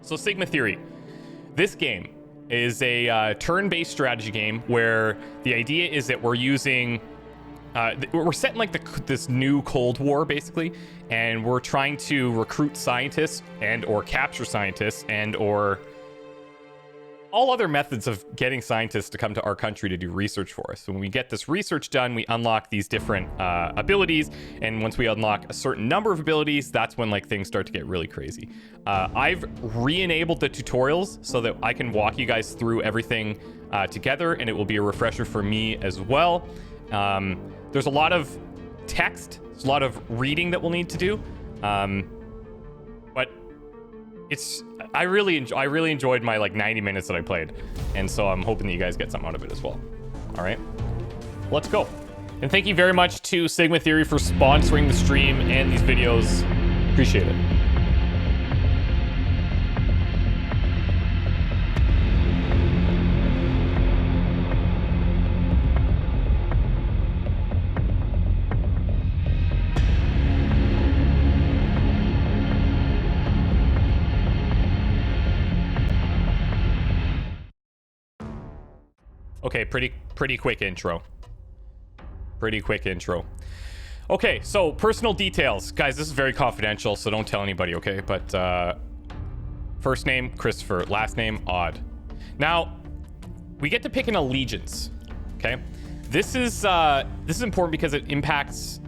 So Sigma Theory. This game is a turn-based strategy game where the idea is that we're using... we're set in like this new Cold War, basically, and we're trying to recruit scientists and or capture scientists and or all other methods of getting scientists to come to our country to do research for us. So when we get this research done, we unlock these different abilities, and once we unlock a certain number of abilities, that's when like things start to get really crazy. I've re-enabled the tutorials so that I can walk you guys through everything together, and it will be a refresher for me as well. There's a lot of text, there's a lot of reading that we'll need to do, but I really enjoyed my like 90 minutes that I played, and so I'm hoping that you guys get something out of it as well. All right, let's go. And thank you very much to Sigma Theory for sponsoring the stream and these videos. Appreciate it. Okay, pretty quick intro. Okay, so personal details. Guys, this is very confidential, so don't tell anybody, okay? But first name, Christopher. Last name, Odd. Now, we get to pick an allegiance, okay? This is important because it impacts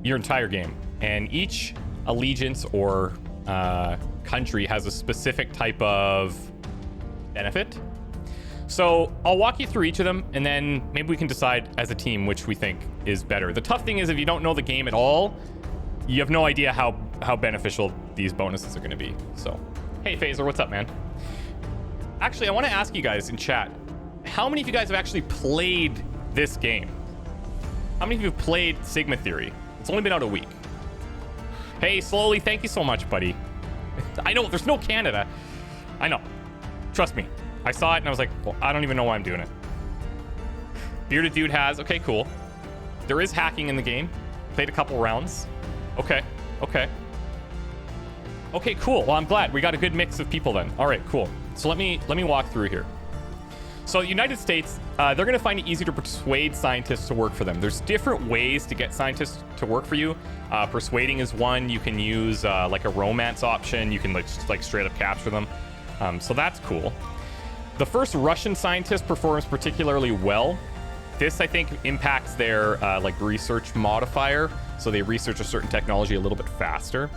your entire game. And each allegiance or country has a specific type of benefit. So I'll walk you through each of them, and then maybe we can decide as a team which we think is better. The tough thing is if you don't know the game at all, you have no idea how beneficial these bonuses are going to be. So, hey, Phaser, what's up, man? Actually, I want to ask you guys in chat, how many of you guys have actually played this game? How many of you have played Sigma Theory? It's only been out a week. Hey, Slowly, thank you so much, buddy. I know, there's no Canada. I know. Trust me. I saw it and I was like, well, I don't even know why I'm doing it. Bearded Dude has. Okay, cool. There is hacking in the game. Played a couple rounds. Okay, cool. Well, I'm glad. We got a good mix of people then. All right, cool. So let me walk through here. So United States, they're going to find it easy to persuade scientists to work for them. There's different ways to get scientists to work for you. Persuading is one. You can use like a romance option. You can just like straight up capture them. So that's cool. The first Russian scientist performs particularly well. This, I think, impacts their like research modifier, so they research a certain technology a little bit faster.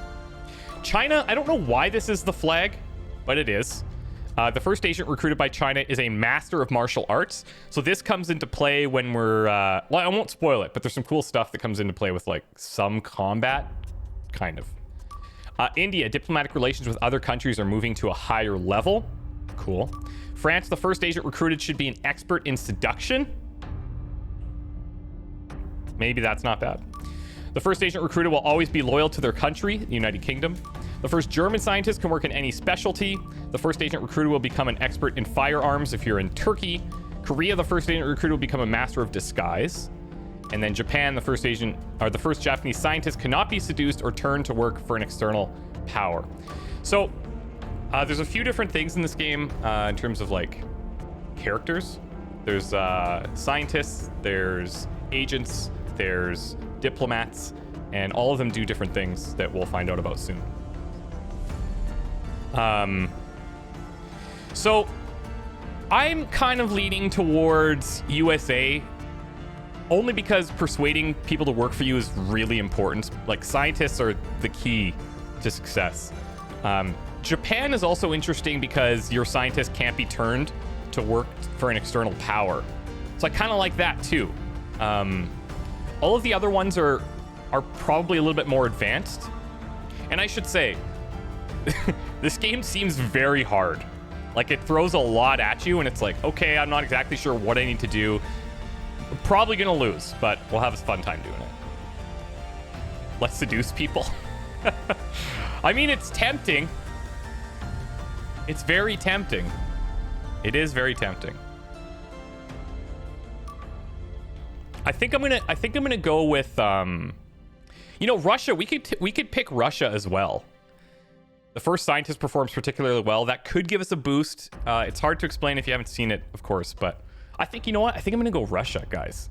China, I don't know why this is the flag, but it is. The first agent recruited by China is a master of martial arts, so this comes into play when we're... well, I won't spoil it, but there's some cool stuff that comes into play with like some combat, kind of. India, diplomatic relations with other countries are moving to a higher level. Cool. France, the first agent recruited should be an expert in seduction. Maybe that's not bad. The first agent recruited will always be loyal to their country, the United Kingdom. The first German scientist can work in any specialty. The first agent recruited will become an expert in firearms if you're in Turkey. Korea, the first agent recruited will become a master of disguise. And then Japan, the first Japanese scientist cannot be seduced or turned to work for an external power. So there's a few different things in this game in terms of like characters. There's scientists, there's agents, there's diplomats, and all of them do different things that we'll find out about soon. So I'm kind of leaning towards USA only because persuading people to work for you is really important. Like, scientists are the key to success. Japan is also interesting because your scientist can't be turned to work for an external power. So I kind of like that too. All of the other ones are probably a little bit more advanced. And I should say, this game seems very hard. Like, it throws a lot at you and it's like, okay, I'm not exactly sure what I need to do. We're probably gonna lose, but we'll have a fun time doing it. Let's seduce people. I mean, it's tempting. It's very tempting. It is very tempting. I think I'm gonna go with you know, Russia. We could pick Russia as well. The first scientist performs particularly well. That could give us a boost. It's hard to explain if you haven't seen it, of course, but I think, you know what? I think I'm going to go Russia, guys.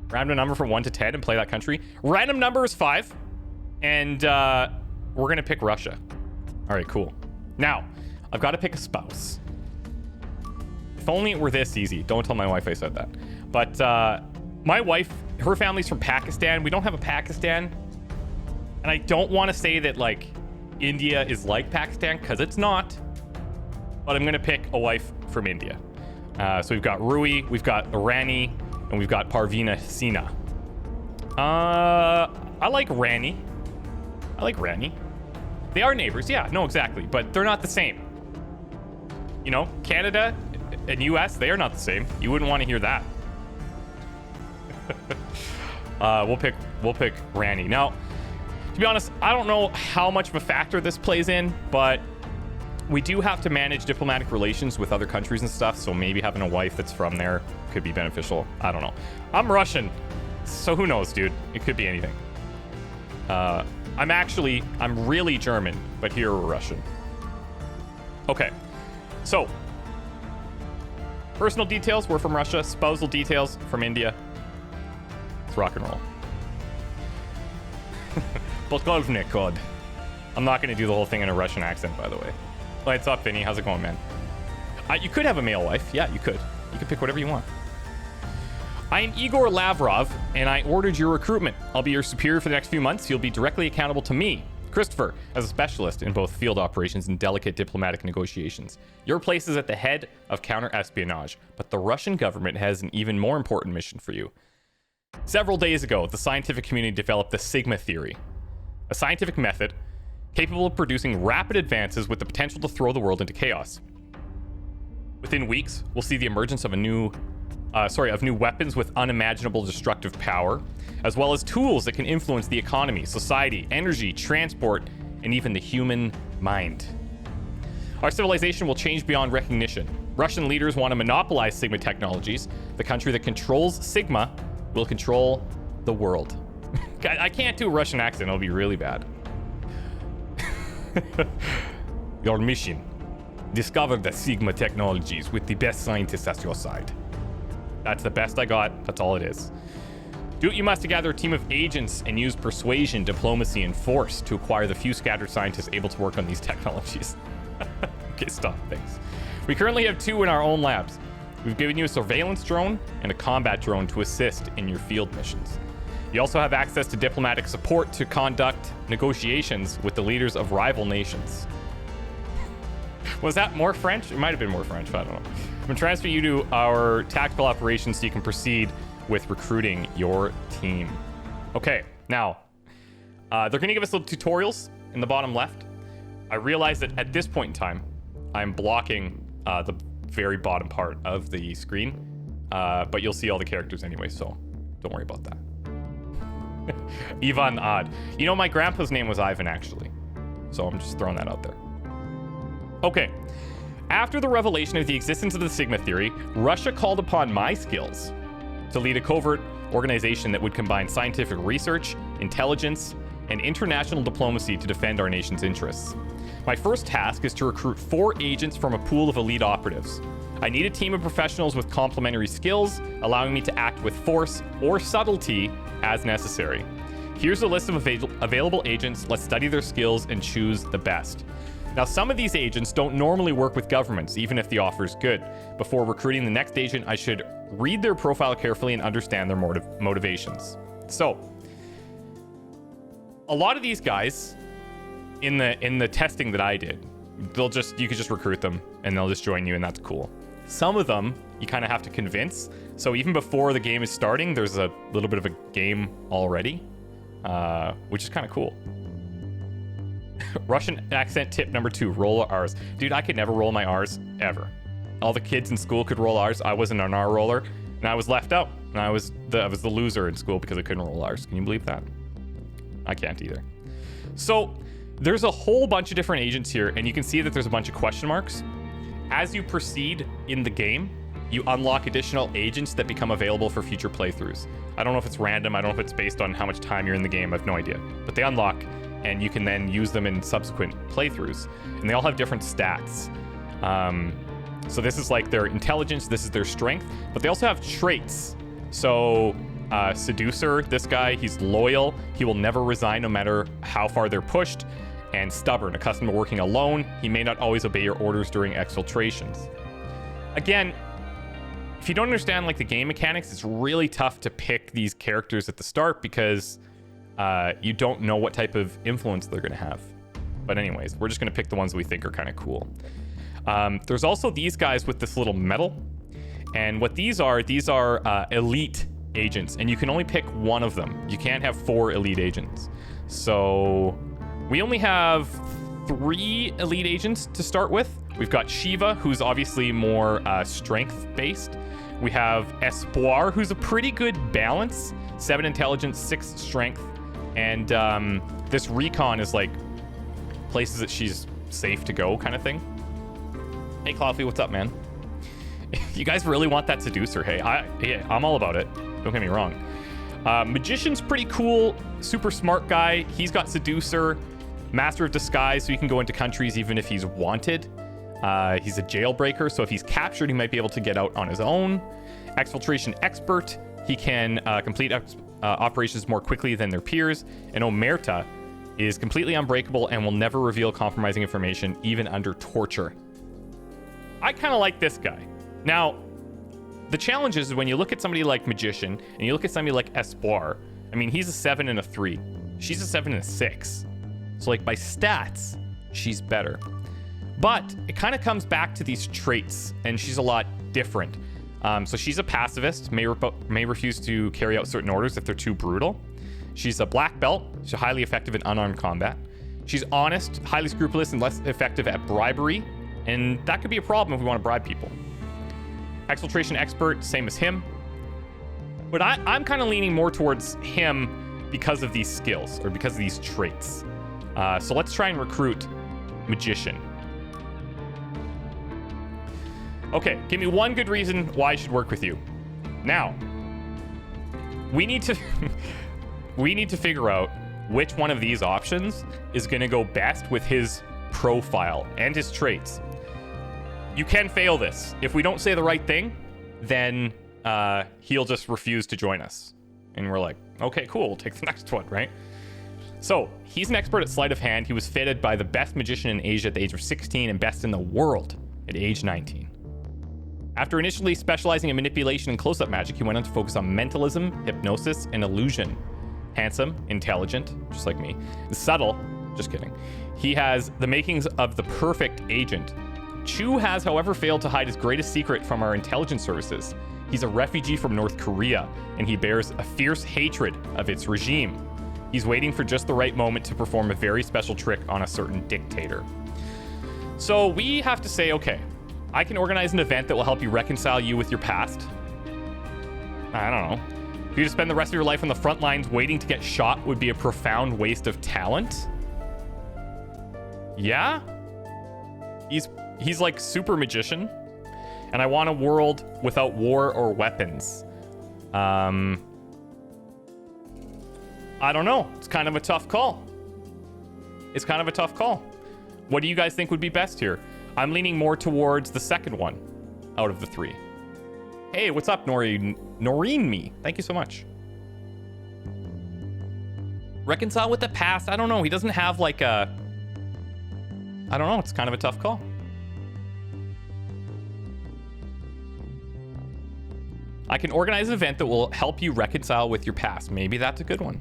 Random number from 1 to 10 and play that country. Random number is 5, and we're going to pick Russia. All right, cool. Now, I've got to pick a spouse. If only it were this easy. Don't tell my wife I said that. But my wife, her family's from Pakistan. We don't have a Pakistan. And I don't want to say that, like, India is like Pakistan, because it's not. But I'm going to pick a wife from India. So we've got Rui, we've got Irani, and we've got Parvina Sina. I like Rani. They are neighbors, yeah, no, exactly. But they're not the same. You know, Canada and US, they are not the same. You wouldn't want to hear that. We'll pick Rani. Now, to be honest, I don't know how much of a factor this plays in, but we do have to manage diplomatic relations with other countries and stuff, so maybe having a wife that's from there could be beneficial. I don't know. I'm Russian, so who knows, dude? It could be anything. I'm really German, but here we're Russian. Okay, so personal details, we're from Russia. Spousal details, from India. Let's rock and roll. God. I'm not going to do the whole thing in a Russian accent, by the way. What's up, Vinny? How's it going, man? You could have a male wife. Yeah, you could. You could pick whatever you want. I am Igor Lavrov, and I ordered your recruitment. I'll be your superior for the next few months. You'll be directly accountable to me, Christopher, as a specialist in both field operations and delicate diplomatic negotiations. Your place is at the head of counter-espionage, but the Russian government has an even more important mission for you. Several days ago, the scientific community developed the Sigma theory, a scientific method capable of producing rapid advances with the potential to throw the world into chaos. Within weeks, we'll see the emergence of new weapons with unimaginable destructive power, as well as tools that can influence the economy, society, energy, transport, and even the human mind. Our civilization will change beyond recognition. Russian leaders want to monopolize Sigma technologies. The country that controls Sigma will control the world. I can't do a Russian accent, it'll be really bad. Your mission: discover the Sigma technologies with the best scientists at your side. That's the best I got. That's all it is. Do what you must to gather a team of agents and use persuasion, diplomacy, and force to acquire the few scattered scientists able to work on these technologies. Okay, stop. Thanks. We currently have 2 in our own labs. We've given you a surveillance drone and a combat drone to assist in your field missions. You also have access to diplomatic support to conduct negotiations with the leaders of rival nations. Was that more French? It might have been more French. I don't know. I'm going to transfer you to our tactical operations so you can proceed with recruiting your team. Okay, now, they're going to give us little tutorials in the bottom left. I realize that at this point in time, I'm blocking the very bottom part of the screen, but you'll see all the characters anyway, so don't worry about that. Ivan Odd. You know, my grandpa's name was Ivan, actually. So I'm just throwing that out there. Okay. After the revelation of the existence of the Sigma theory, Russia called upon my skills to lead a covert organization that would combine scientific research, intelligence, and international diplomacy to defend our nation's interests. My first task is to recruit 4 agents from a pool of elite operatives. I need a team of professionals with complementary skills, allowing me to act with force or subtlety as necessary. Here's a list of available agents. Let's study their skills and choose the best. Now, some of these agents don't normally work with governments, even if the offer is good. Before recruiting the next agent, I should read their profile carefully and understand their motivations. So, a lot of these guys in the testing that I did, you could just recruit them and they'll just join you, and that's cool. Some of them you kind of have to convince. So even before the game is starting, there's a little bit of a game already, which is kind of cool. Russian accent tip number 2, roll R's. Dude, I could never roll my R's, ever. All the kids in school could roll R's. I wasn't an R roller, and I was left out. And I was the loser in school because I couldn't roll R's. Can you believe that? I can't either. So there's a whole bunch of different agents here, and you can see that there's a bunch of question marks. As you proceed in the game, you unlock additional agents that become available for future playthroughs. I don't know if it's random. I don't know if it's based on how much time you're in the game. I have no idea. But they unlock and you can then use them in subsequent playthroughs. And they all have different stats. So this is like their intelligence, this is their strength, but they also have traits. So Seducer, this guy, he's loyal. He will never resign no matter how far they're pushed. And stubborn, accustomed to working alone. He may not always obey your orders during exfiltrations. Again, if you don't understand like the game mechanics, it's really tough to pick these characters at the start because you don't know what type of influence they're going to have. But anyways, we're just going to pick the ones we think are kind of cool. There's also these guys with this little medal. And what these are elite agents. And you can only pick one of them. You can't have 4 elite agents. So we only have 3 elite agents to start with. We've got Shiva, who's obviously more strength-based. We have Espoir, who's a pretty good balance. 7 intelligence, 6 strength. And this Recon is like places that she's safe to go kind of thing. Hey, Coffee, what's up, man? You guys really want that Seducer, hey? I'm all about it. Don't get me wrong. Magician's pretty cool. Super smart guy. He's got Seducer. Master of Disguise, so he can go into countries even if he's wanted. He's a jailbreaker, so if he's captured, he might be able to get out on his own. Exfiltration Expert. He can complete operations more quickly than their peers. And Omerta is completely unbreakable and will never reveal compromising information, even under torture. I kind of like this guy. Now, the challenge is when you look at somebody like Magician and you look at somebody like Espoir, I mean, he's a 7 and a 3. She's a 7 and a 6. So, like, by stats, she's better. But it kind of comes back to these traits, and she's a lot different. So she's a pacifist, may refuse to carry out certain orders if they're too brutal. She's a black belt. She's highly effective in unarmed combat. She's honest, highly scrupulous, and less effective at bribery. And that could be a problem if we want to bribe people. Exfiltration Expert, same as him. But I'm kind of leaning more towards him because of these skills, or because of these traits. So let's try and recruit Magician. Okay, give me one good reason why I should work with you. Now, we need to figure out which one of these options is going to go best with his profile and his traits. You can fail this. If we don't say the right thing, then he'll just refuse to join us. And we're like, okay, cool, we'll take the next one, right? So, he's an expert at sleight of hand. He was fitted by the best magician in Asia at the age of 16 and best in the world at age 19. After initially specializing in manipulation and close-up magic, he went on to focus on mentalism, hypnosis, and illusion. Handsome, intelligent, just like me, subtle, just kidding. He has the makings of the perfect agent. Chu has, however, failed to hide his greatest secret from our intelligence services. He's a refugee from North Korea, and he bears a fierce hatred of its regime. He's waiting for just the right moment to perform a very special trick on a certain dictator. So we have to say, okay, I can organize an event that will help you reconcile you with your past. I don't know. For you to spend the rest of your life on the front lines waiting to get shot would be a profound waste of talent. Yeah? He's like super magician. And I want a world without war or weapons. I don't know. It's kind of a tough call. It's kind of a tough call. What do you guys think would be best here? I'm leaning more towards the second one out of the 3. Hey, what's up, Noreen me? Thank you so much. Reconcile with the past? I don't know. He doesn't have like a... I don't know. It's kind of a tough call. I can organize an event that will help you reconcile with your past. Maybe that's a good one.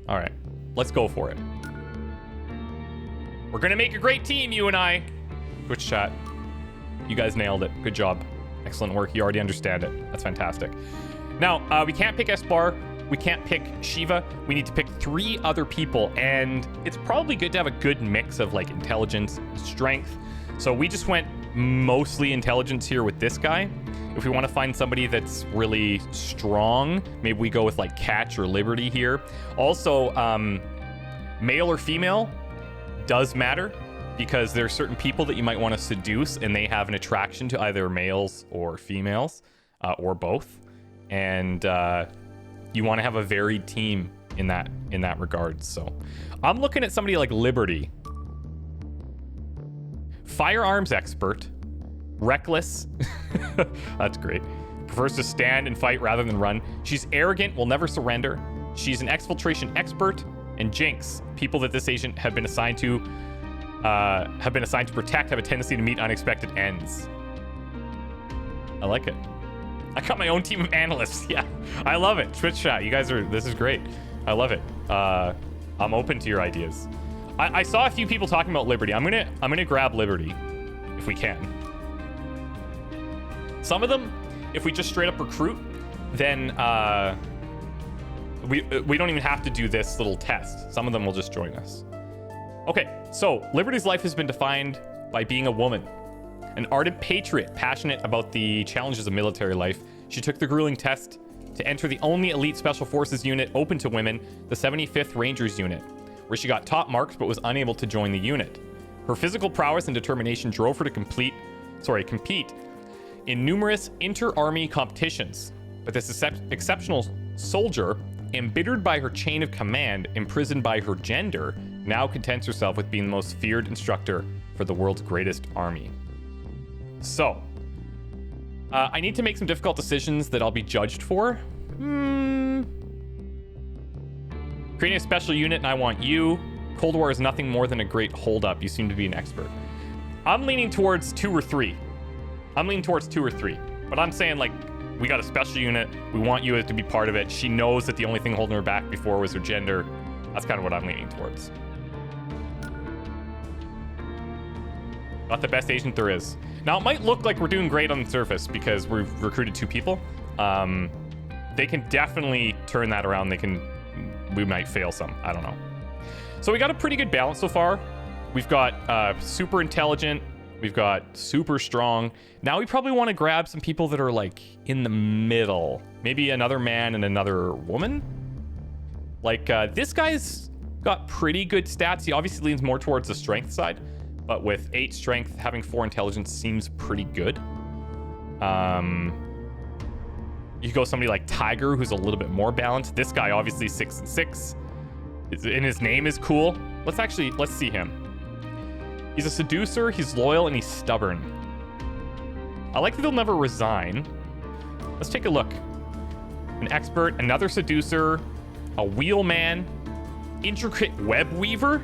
All right, let's go for it. We're gonna make a great team, you and I. Twitch chat. You guys nailed it. Good job. Excellent work. You already understand it. That's fantastic. Now, we can't pick Espoir. We can't pick Shiva. We need to pick 3 other people, and it's probably good to have a good mix of like intelligence, strength. So we just went mostly intelligence here with this guy. If we want to find somebody that's really strong, maybe we go with like Catch or Liberty here. Also, male or female does matter, because there are certain people that you might want to seduce and they have an attraction to either males or females, or both. And you want to have a varied team in that regard. So I'm looking at somebody like Liberty. Firearms expert. Reckless. That's great. Prefers to stand and fight rather than run. She's arrogant, will never surrender. She's an exfiltration expert. And Jinx, people that this agent have been assigned to protect, have a tendency to meet unexpected ends. I like it. I got my own team of analysts. Yeah, I love it. Twitch chat, you guys this is great. I love it. I'm open to your ideas. I saw a few people talking about Liberty. I'm gonna grab Liberty if we can. Some of them, if we just straight up recruit, then we don't even have to do this little test. Some of them will just join us. Okay, so Liberty's life has been defined by being a woman. An ardent patriot, passionate about the challenges of military life. She took the grueling test to enter the only elite special forces unit open to women, the 75th Rangers unit, where she got top marks but was unable to join the unit. Her physical prowess and determination drove her to compete in numerous inter-army competitions. But this exceptional soldier, embittered by her chain of command, imprisoned by her gender, now contents herself with being the most feared instructor for the world's greatest army. So, I need to make some difficult decisions that I'll be judged for. Creating a special unit, and I want you. Cold War is nothing more than a great hold-up. You seem to be an expert. I'm leaning towards 2 or 3. But I'm saying, like, we got a special unit. We want you to be part of it. She knows that the only thing holding her back before was her gender. That's kind of what I'm leaning towards. Not the best agent there is. Now, it might look like we're doing great on the surface because we've recruited 2 people. They can definitely turn that around. We might fail some. I don't know. So we got a pretty good balance so far. We've got super intelligent. We've got super strong. Now we probably want to grab some people that are like in the middle. Maybe another man and another woman. Like this guy's got pretty good stats. He obviously leans more towards the strength side. But with 8 strength, having 4 intelligence seems pretty good. You could go somebody like Tiger, who's a little bit more balanced. This guy, obviously 6 and 6. And his name is cool. Let's see him. He's a seducer, he's loyal, and he's stubborn. I like that he'll never resign. Let's take a look. An expert, another seducer, a wheelman, intricate web weaver.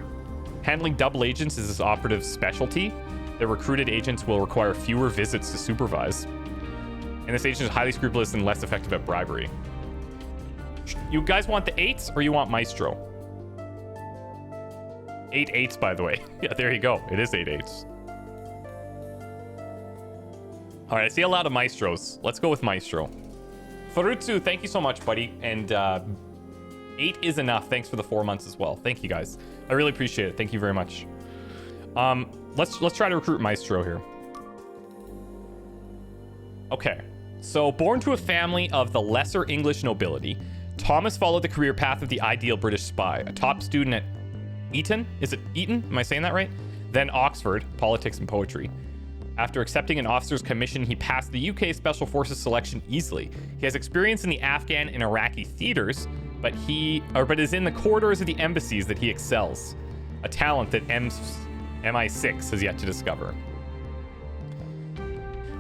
Handling double agents is his operative specialty. The recruited agents will require fewer visits to supervise. And this agent is highly scrupulous and less effective at bribery. You guys want the 8s or you want Maestro? 8 8s, by the way. Yeah, there you go. It is 8 8s. All right, I see a lot of Maestros. Let's go with Maestro. Furutsu, thank you so much, buddy. And 8 is enough. Thanks for the 4 months as well. Thank you, guys. I really appreciate it. Thank you very much. Let's try to recruit Maestro here. Okay. So, born to a family of the lesser English nobility, Thomas followed the career path of the ideal British spy. A top student at Eton? Is it Eton? Am I saying that right? Then Oxford, politics and poetry. After accepting an officer's commission, he passed the UK Special Forces selection easily. He has experience in the Afghan and Iraqi theaters, but is in the corridors of the embassies that he excels. A talent that MI6 has yet to discover.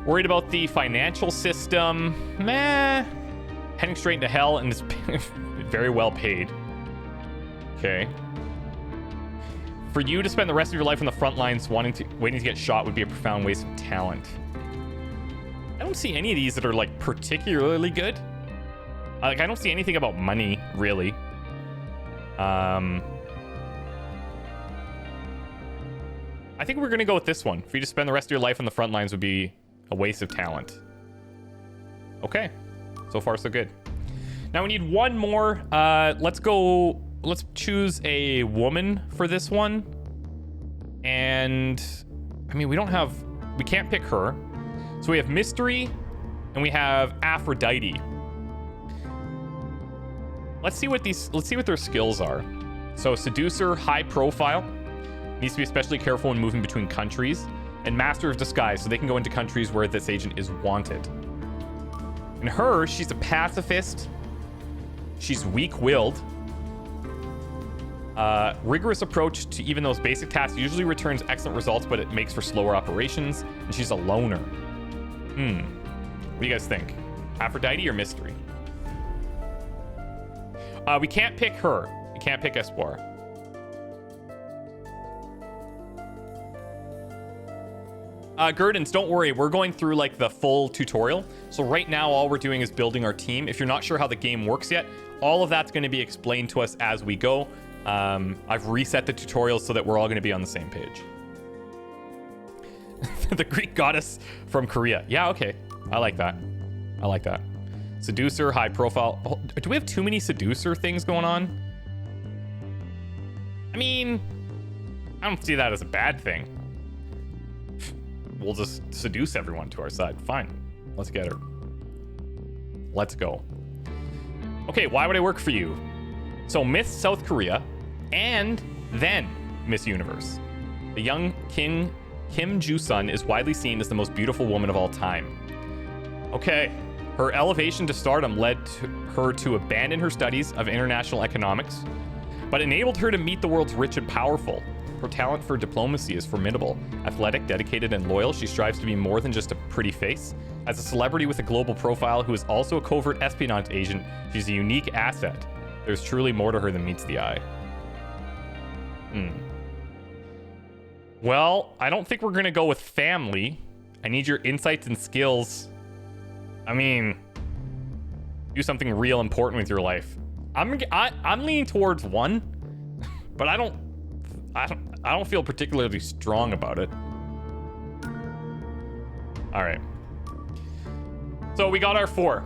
Worried about the financial system? Meh. Heading straight into hell and is very well paid. Okay. For you to spend the rest of your life on the front lines waiting to get shot would be a profound waste of talent. I don't see any of these that are like particularly good. Like I don't see anything about money really. I think we're gonna go with this one. For you to spend the rest of your life on the front lines would be a waste of talent. Okay. So far, so good. Now we need one more. Let's choose a woman for this one. And I mean, we can't pick her. So we have Mystery and we have Aphrodite. Let's see what their skills are. So Seducer, high profile, needs to be especially careful when moving between countries, and Master of Disguise, so they can go into countries where this agent is wanted. And her, she's a pacifist. She's weak-willed. Rigorous approach to even those basic tasks usually returns excellent results, but it makes for slower operations. And she's a loner. What do you guys think? Aphrodite or mystery? We can't pick her. We can't pick Espoir. Gurdens, don't worry. We're going through like the full tutorial. So right now, all we're doing is building our team. If you're not sure how the game works yet, all of that's going to be explained to us as we go. I've reset the tutorials so that we're all going to be on the same page. The Greek goddess from Korea. Yeah, okay. I like that. I like that. Seducer, high profile. Oh, do we have too many seducer things going on? I mean, I don't see that as a bad thing. We'll just seduce everyone to our side. Fine. Let's get her. Let's go. Okay, why would I work for you? So Miss South Korea and then Miss Universe. The young King Kim Joo-sun is widely seen as the most beautiful woman of all time. Okay. Her elevation to stardom led her to abandon her studies of international economics, but enabled her to meet the world's rich and powerful. Her talent for diplomacy is formidable. Athletic, dedicated, and loyal, she strives to be more than just a pretty face. As a celebrity with a global profile who is also a covert espionage agent, she's a unique asset. There's truly more to her than meets the eye. Well, I don't think we're gonna go with family. I need your insights and skills. I mean, do something real important with your life. I'm leaning towards one, but I don't feel particularly strong about it. All right. So we got our 4.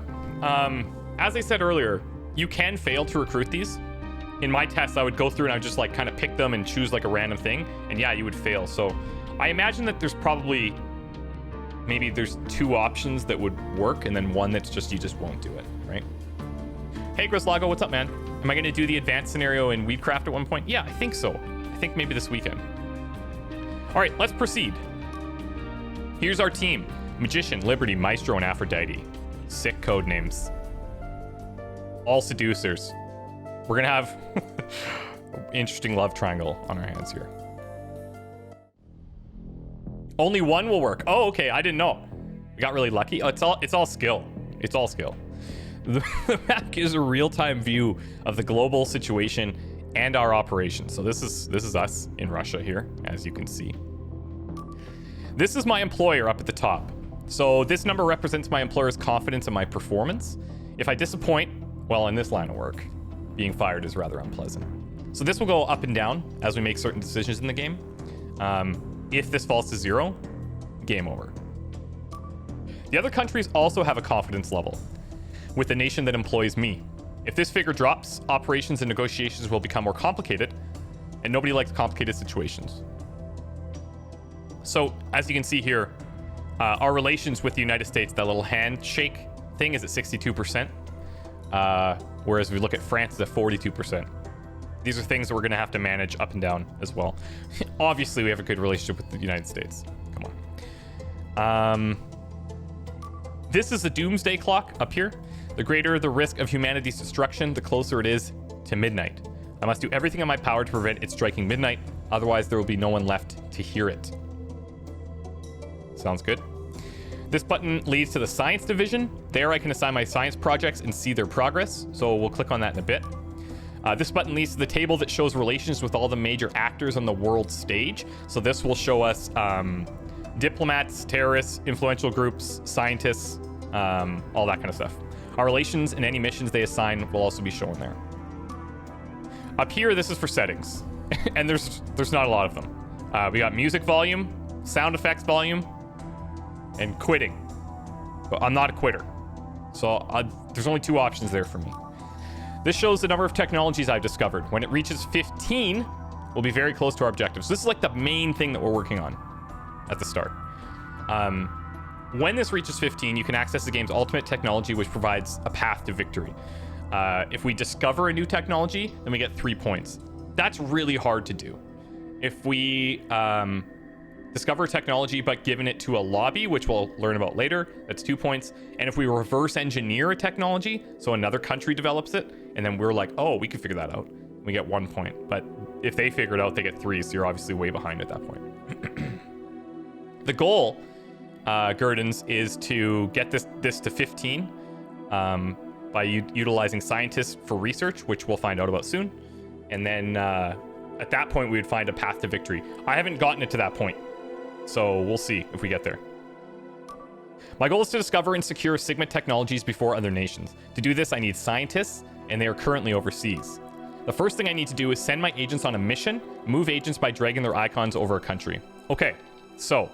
As I said earlier, you can fail to recruit these. In my tests, I would go through and I would just like kind of pick them and choose like a random thing. And yeah, you would fail. So I imagine that there's probably, maybe there's 2 options that would work and then one that's just, you just won't do it, right? Hey, Grislago, what's up, man? Am I going to do the advanced scenario in Weavecraft at one point? Yeah, I think so. I think maybe this weekend. All right, let's proceed. Here's our team. Magician, Liberty, Maestro, and Aphrodite. Sick code names. All seducers. We're going to have interesting love triangle on our hands here. Only one will work. Oh, okay. I didn't know. We got really lucky. Oh, it's all skill. It's all skill. The map gives a real-time view of the global situation and our operations. So this is us in Russia here, as you can see. This is my employer up at the top. So this number represents my employer's confidence in my performance. If I disappoint, well, in this line of work, being fired is rather unpleasant. So this will go up and down as we make certain decisions in the game. If this falls to 0, game over. The other countries also have a confidence level with the nation that employs me. If this figure drops, operations and negotiations will become more complicated, and nobody likes complicated situations. So, as you can see here, our relations with the United States, that little handshake thing, is at 62%, whereas we look at France, it's at 42%. These are things that we're going to have to manage up and down as well. Obviously, we have a good relationship with the United States. Come on. This is the doomsday clock up here. The greater the risk of humanity's destruction, the closer it is to midnight. I must do everything in my power to prevent it striking midnight. Otherwise, there will be no one left to hear it. Sounds good. This button leads to the science division. There I can assign my science projects and see their progress. So we'll click on that in a bit. This button leads to the table that shows relations with all the major actors on the world stage. So this will show us diplomats, terrorists, influential groups, scientists, all that kind of stuff. Our relations and any missions they assign will also be shown there. Up here, this is for settings. And there's not a lot of them. We got music volume, sound effects volume, and quitting. But I'm not a quitter. So there's only 2 options there for me. This shows the number of technologies I've discovered. When it reaches 15, we'll be very close to our objectives. This is like the main thing that we're working on at the start. When this reaches 15, you can access the game's ultimate technology, which provides a path to victory. If we discover a new technology, then we get 3 points. That's really hard to do. If we discover a technology but given it to a lobby, which we'll learn about later, that's 2 points. And if we reverse engineer a technology, so another country develops it, and then we're like, oh, we can figure that out, we get 1 point. But if they figure it out, they get 3, so you're obviously way behind at that point. The goal, Gurdons, is to get this to 15 by utilizing scientists for research, which we'll find out about soon. And then at that point, we would find a path to victory. I haven't gotten it to that point, so we'll see if we get there. My goal is to discover and secure Sigma technologies before other nations. To do this, I need scientists, and they are currently overseas. The first thing I need to do is send my agents on a mission, move agents by dragging their icons over a country. Okay, so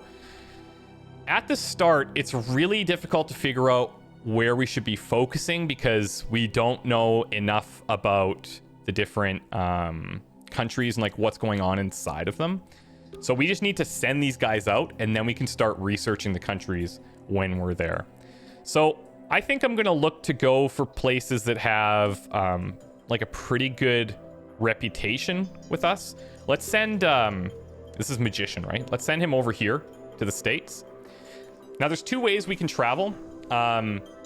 at the start, it's really difficult to figure out where we should be focusing because we don't know enough about the different countries and like what's going on inside of them. So we just need to send these guys out, and then we can start researching the countries when we're there. So I think I'm going to look to go for places that have like a pretty good reputation with us. Let's send, this is Magician, right? Let's send him over here to the States. Now there's 2 ways we can travel.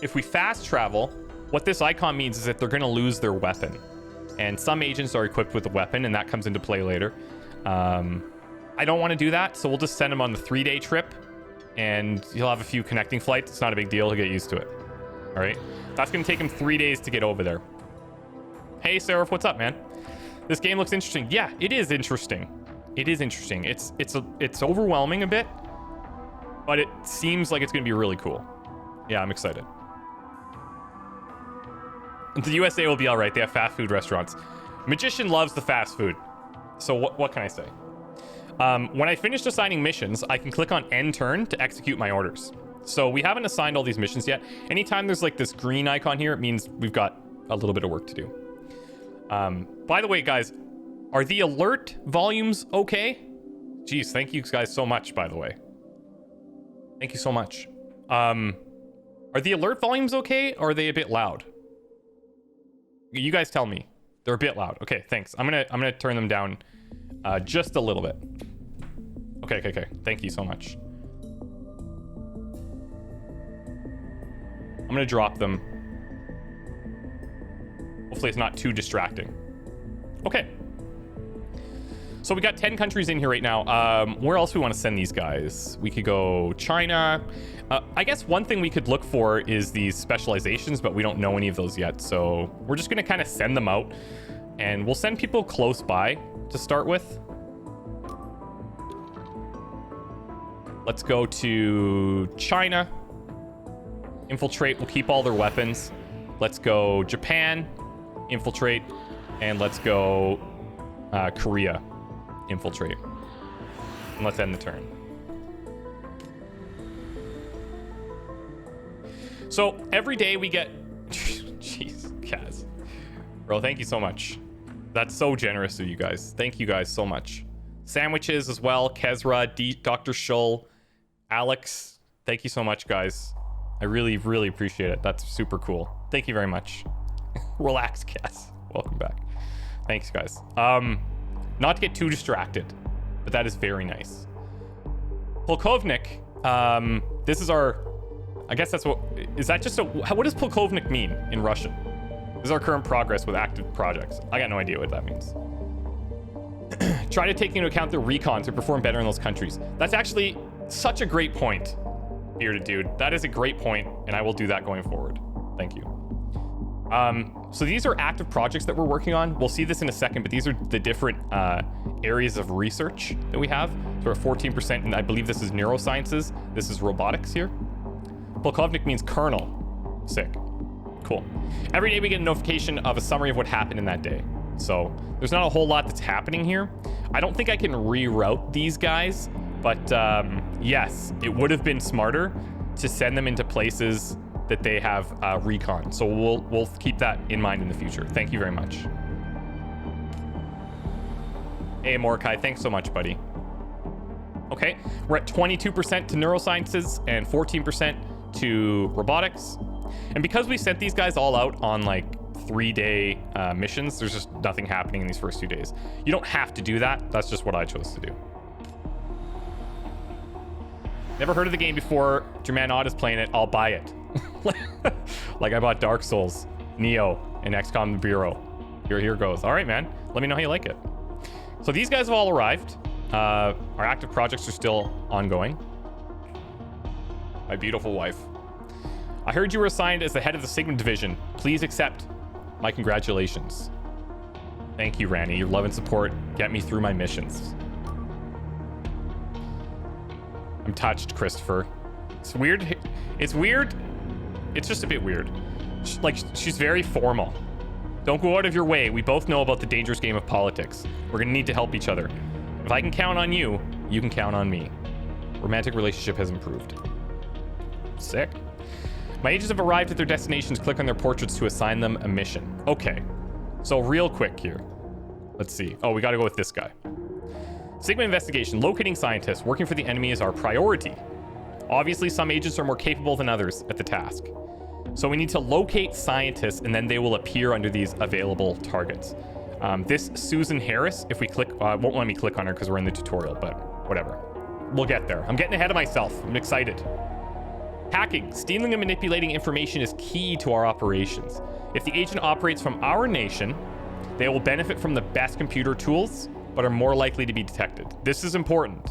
If we fast travel, what this icon means is that they're going to lose their weapon. And some agents are equipped with a weapon, and that comes into play later. I don't want to do that, so we'll just send him on the 3-day trip, and he'll have a few connecting flights. It's not a big deal. He'll get used to it. All right? That's going to take him 3 days to get over there. Hey, Seraph, what's up, man? This game looks interesting. Yeah, it is interesting. It is interesting. It's overwhelming a bit, but it seems like it's going to be really cool. Yeah, I'm excited. The USA will be all right. They have fast food restaurants. Magician loves the fast food. So what can I say? When I finish assigning missions, I can click on end turn to execute my orders. So we haven't assigned all these missions yet. Anytime there's like this green icon here, it means we've got a little bit of work to do. By the way, guys, are the alert volumes okay? Jeez, thank you guys so much, by the way. Thank you so much. Are the alert volumes okay, or are they a bit loud? You guys tell me. They're a bit loud. Okay, thanks. I'm gonna turn them down just a little bit. Okay. Thank you so much. I'm gonna drop them. Hopefully it's not too distracting. Okay. So we got 10 countries in here right now. Where else we want to send these guys? We could go China. I guess one thing we could look for is these specializations, but we don't know any of those yet. So we're just going to kind of send them out, and we'll send people close by to start with. Let's go to China. Infiltrate. We'll keep all their weapons. Let's go Japan. Infiltrate. And let's go Korea. Infiltrate. And let's end the turn. So every day we get... Jeez, Kaz. Bro, thank you so much. That's so generous of you guys. Thank you guys so much. Sandwiches as well. Kezra, Dr. Shull, Alex. Thank you so much, guys. I really, really appreciate it. That's super cool. Thank you very much. Relax, Kaz. Welcome back. Thanks, guys. Not to get too distracted, but that is very nice. Polkovnik. This is our... I guess that's what... Is that just a... What does Polkovnik mean in Russian? This is our current progress with active projects. I got no idea what that means. Try to take into account the recon to perform better in those countries. That's actually such a great point, Bearded Dude. That is a great point, and I will do that going forward. Thank you. So these are active projects that we're working on. We'll see this in a second, but these are the different areas of research that we have. So we're at 14%, and I believe this is neurosciences. This is robotics here. Polkovnik means colonel. Sick. Cool. Every day we get a notification of a summary of what happened in that day. So there's not a whole lot that's happening here. I don't think I can reroute these guys, but yes, it would have been smarter to send them into places that they have recon. So we'll keep that in mind in the future. Thank you very much. Hey, Mordecai, thanks so much, buddy. Okay, we're at 22% to neurosciences and 14% to robotics. And because we sent these guys all out on like 3-day missions, there's just nothing happening in these first 2 days. You don't have to do that. That's just what I chose to do. Never heard of the game before. Jerman Odd is playing it. I'll buy it. Like I bought Dark Souls, Neo, and XCOM the Bureau. Here goes. All right, man. Let me know how you like it. So these guys have all arrived. Our active projects are still ongoing. My beautiful wife. I heard you were assigned as the head of the Sigma division. Please accept my congratulations. Thank you, Ranny. Your love and support get me through my missions. I'm touched, Christopher. It's weird. It's weird. It's just a bit weird. She's very formal. Don't go out of your way. We both know about the dangerous game of politics. We're gonna need to help each other. If I can count on you, you can count on me. Romantic relationship has improved. Sick. My agents have arrived at their destinations. Click on their portraits to assign them a mission. Okay. So real quick here. Let's see. Oh, we gotta go with this guy. Sigma investigation. Locating scientists. Working for the enemy is our priority. Obviously, some agents are more capable than others at the task. So we need to locate scientists, and then they will appear under these available targets. This Susan Harris, if we click, won't let me click on her because we're in the tutorial, but whatever. We'll get there. I'm getting ahead of myself. I'm excited. Hacking. Stealing and manipulating information is key to our operations. If the agent operates from our nation, they will benefit from the best computer tools, but are more likely to be detected. This is important.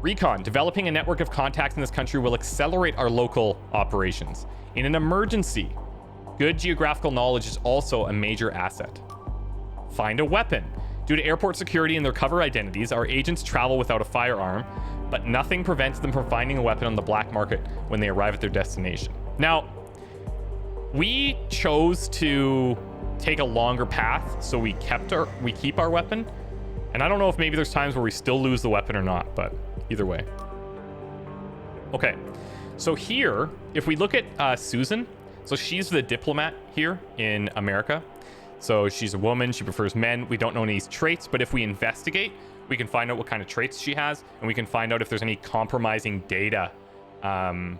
Recon. Developing a network of contacts in this country will accelerate our local operations. In an emergency, good geographical knowledge is also a major asset. Find a weapon. Due to airport security and their cover identities, our agents travel without a firearm, but nothing prevents them from finding a weapon on the black market when they arrive at their destination. Now, we chose to take a longer path, so we keep our weapon. And I don't know if maybe there's times where we still lose the weapon or not, but either way. Okay, so here, if we look at Susan, so she's the diplomat here in America. So she's a woman, she prefers men. We don't know any traits, but if we investigate, we can find out what kind of traits she has, and we can find out if there's any compromising data. And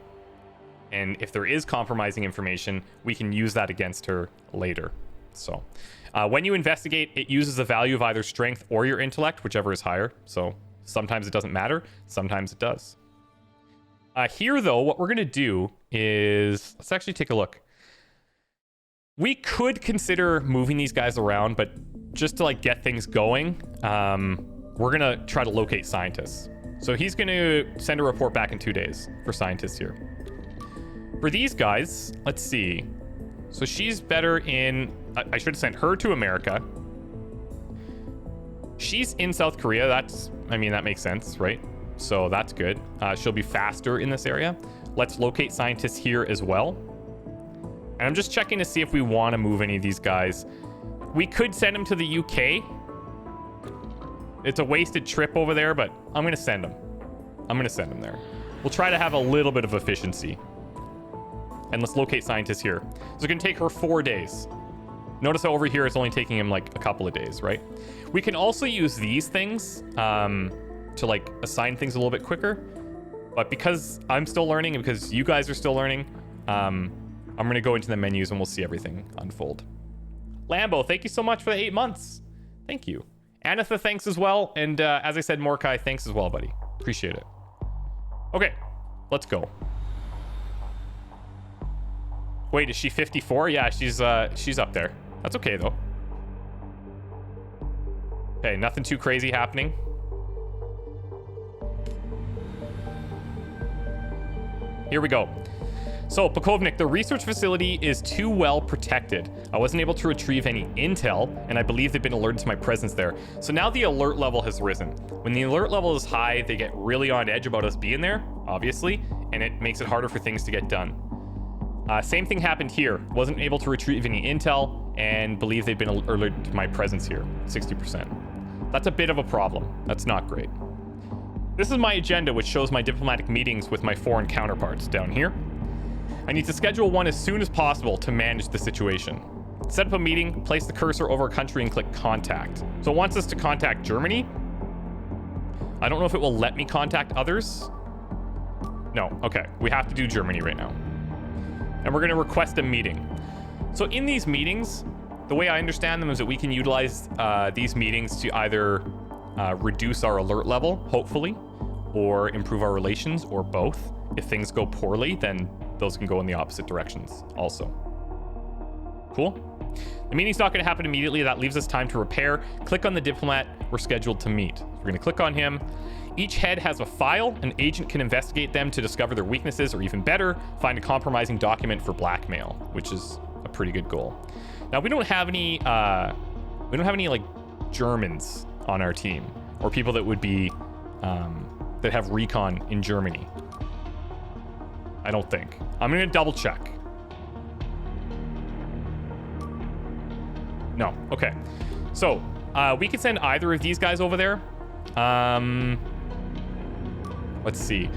if there is compromising information, we can use that against her later. So when you investigate, it uses the value of either strength or your intellect, whichever is higher. So sometimes it doesn't matter, sometimes it does. Here, though, what we're going to do is, let's actually take a look. We could consider moving these guys around, but just to get things going, we're going to try to locate scientists. So he's going to send a report back in 2 days for scientists here. For these guys, let's see. So she's better in... I should have sent her to America. She's in South Korea. That makes sense, right? So that's good. She'll be faster in this area. Let's locate scientists here as well. And I'm just checking to see if we want to move any of these guys. We could send them to the UK. It's a wasted trip over there, but I'm going to send them. I'm going to send them there. We'll try to have a little bit of efficiency. And let's locate scientists here. So it's going to take her 4 days. Notice how over here it's only taking him a couple of days, right? We can also use these things to assign things a little bit quicker. But because I'm still learning and because you guys are still learning, I'm going to go into the menus and we'll see everything unfold. Lambo, thank you so much for the 8 months. Thank you. Anitha, thanks as well. And as I said, Morkai, thanks as well, buddy. Appreciate it. Okay, let's go. Wait, is she 54? Yeah, she's up there. That's okay, though. Okay, nothing too crazy happening. Here we go. So, Pakovnik, the research facility is too well protected. I wasn't able to retrieve any intel, and I believe they've been alerted to my presence there. So now the alert level has risen. When the alert level is high, they get really on edge about us being there, obviously, and it makes it harder for things to get done. Same thing happened here. Wasn't able to retrieve any intel, and believe they've been alerted to my presence here, 60%. That's a bit of a problem. That's not great. This is my agenda, which shows my diplomatic meetings with my foreign counterparts down here. I need to schedule one as soon as possible to manage the situation. Set up a meeting, place the cursor over a country, and click contact. So it wants us to contact Germany. I don't know if it will let me contact others. No, okay. We have to do Germany right now. And we're going to request a meeting. So in these meetings, the way I understand them is that we can utilize these meetings to either reduce our alert level, hopefully, or improve our relations, or both. If things go poorly, then those can go in the opposite directions also. Cool. The meeting's not going to happen immediately. That leaves us time to repair. Click on the diplomat we're scheduled to meet. We're going to click on him. Each head has a file. An agent can investigate them to discover their weaknesses, or even better, find a compromising document for blackmail, which is a pretty good goal. Now, we don't have any like Germans on our team, or people that would be that have recon in Germany. I don't think. I'm going to double check. No. Okay. So, we could send either of these guys over there. Let's see.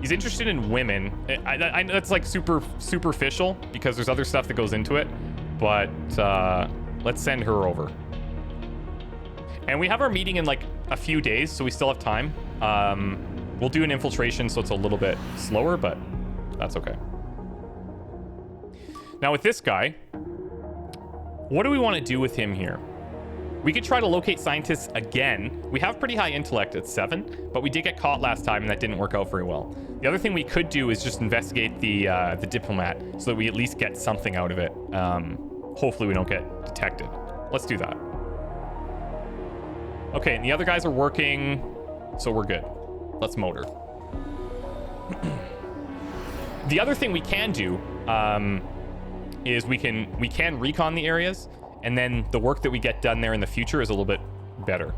He's interested in women. I know that's like super superficial because there's other stuff that goes into it, but let's send her over. And we have our meeting in like a few days, so we still have time. We'll do an infiltration, so it's a little bit slower, but that's okay. Now with this guy, what do we want to do with him here? We could try to locate scientists again. We have pretty high intellect at 7, but we did get caught last time and that didn't work out very well. The other thing we could do is just investigate the diplomat so that we at least get something out of it. Hopefully we don't get detected. Let's do that. Okay, and the other guys are working, so we're good. Let's motor. The other thing we can do is we can recon the areas, and then the work that we get done there in the future is a little bit better.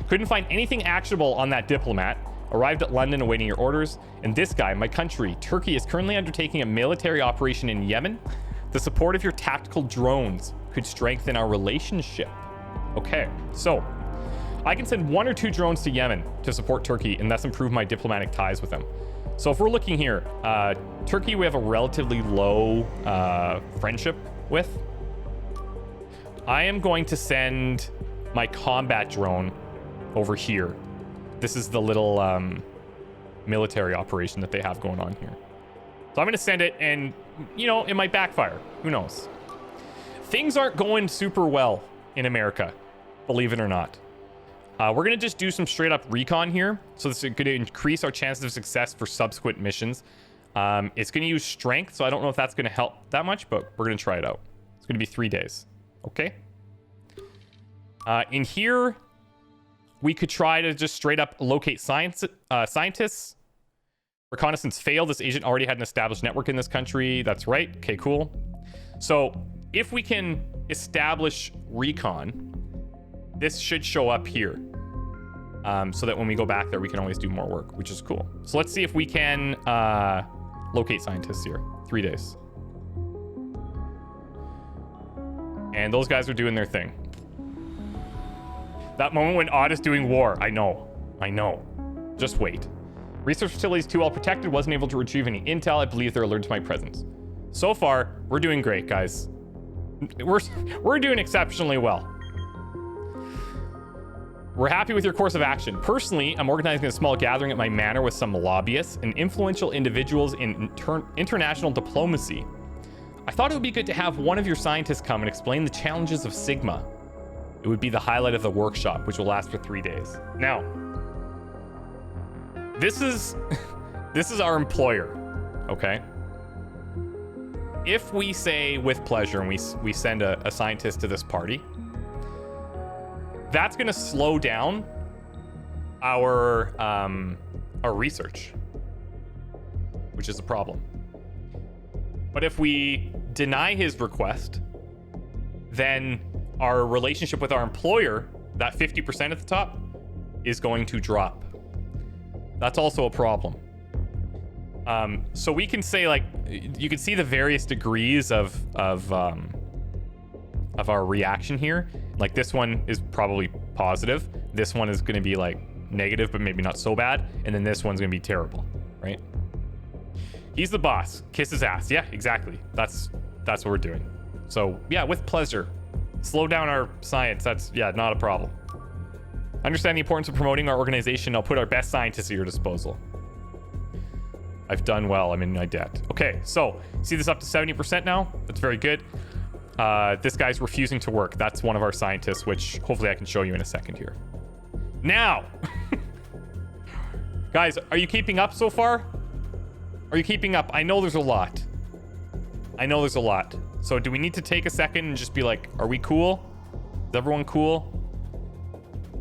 Couldn't find anything actionable on that diplomat. Arrived at London awaiting your orders. And this guy, my country, Turkey, is currently undertaking a military operation in Yemen. The support of your tactical drones could strengthen our relationship. Okay, so I can send 1 or 2 drones to Yemen to support Turkey and thus improve my diplomatic ties with them. So if we're looking here, Turkey we have a relatively low friendship with. I am going to send my combat drone over here. This is the little military operation that they have going on here. So I'm going to send it, and, you know, it might backfire. Who knows? Things aren't going super well in America, believe it or not. We're going to just do some straight up recon here. So this is going to increase our chances of success for subsequent missions. It's going to use strength, so I don't know if that's going to help that much, but we're going to try it out. It's going to be 3 days. Okay. In here, we could try to just straight up locate scientists. Reconnaissance failed. This agent already had an established network in this country. That's right. Okay, cool. So if we can establish recon, this should show up here. So that when we go back there, we can always do more work, which is cool. So let's see if we can locate scientists here. 3 days. And those guys are doing their thing. That moment when Odd is doing war. I know. Just wait. Research facility is too well protected. Wasn't able to retrieve any intel. I believe they're alerted to my presence. So far, we're doing great, guys. We're doing exceptionally well. We're happy with your course of action. Personally, I'm organizing a small gathering at my manor with some lobbyists and influential individuals in international diplomacy. I thought it would be good to have one of your scientists come and explain the challenges of Sigma. It would be the highlight of the workshop, which will last for 3 days. Now, this is our employer, okay? If we say with pleasure and we send a scientist to this party, that's going to slow down our research, which is a problem. But if we deny his request, then our relationship with our employer, that 50% at the top, is going to drop. That's also a problem. So we can say, like, you can see the various degrees of our reaction here. Like, this one is probably positive. This one is going to be like negative, but maybe not so bad. And then this one's going to be terrible, right? He's the boss. Kiss his ass. Yeah, exactly. That's what we're doing. So yeah, with pleasure. Slow down our science. That's, yeah, not a problem. Understand the importance of promoting our organization. I'll put our best scientists at your disposal. I've done well. I'm in my debt. Okay, so see this up to 70% now. That's very good. This guy's refusing to work. That's one of our scientists, which hopefully I can show you in a second here. Now, guys, are you keeping up so far? Are you keeping up? I know there's a lot. So do we need to take a second and just be like, are we cool? Is everyone cool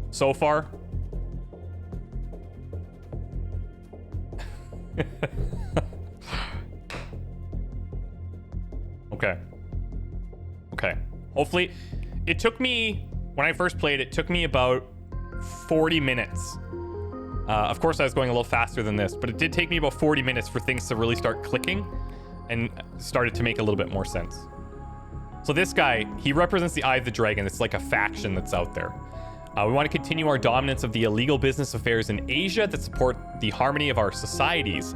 so far? Okay. Okay. Hopefully, it took me, when I first played, it took me about 40 minutes. Of course, I was going a little faster than this, but it did take me about 40 minutes for things to really start clicking and started to make a little bit more sense. So this guy, he represents the Eye of the Dragon. It's like a faction that's out there. We want to continue our dominance of the illegal business affairs in Asia that support the harmony of our societies.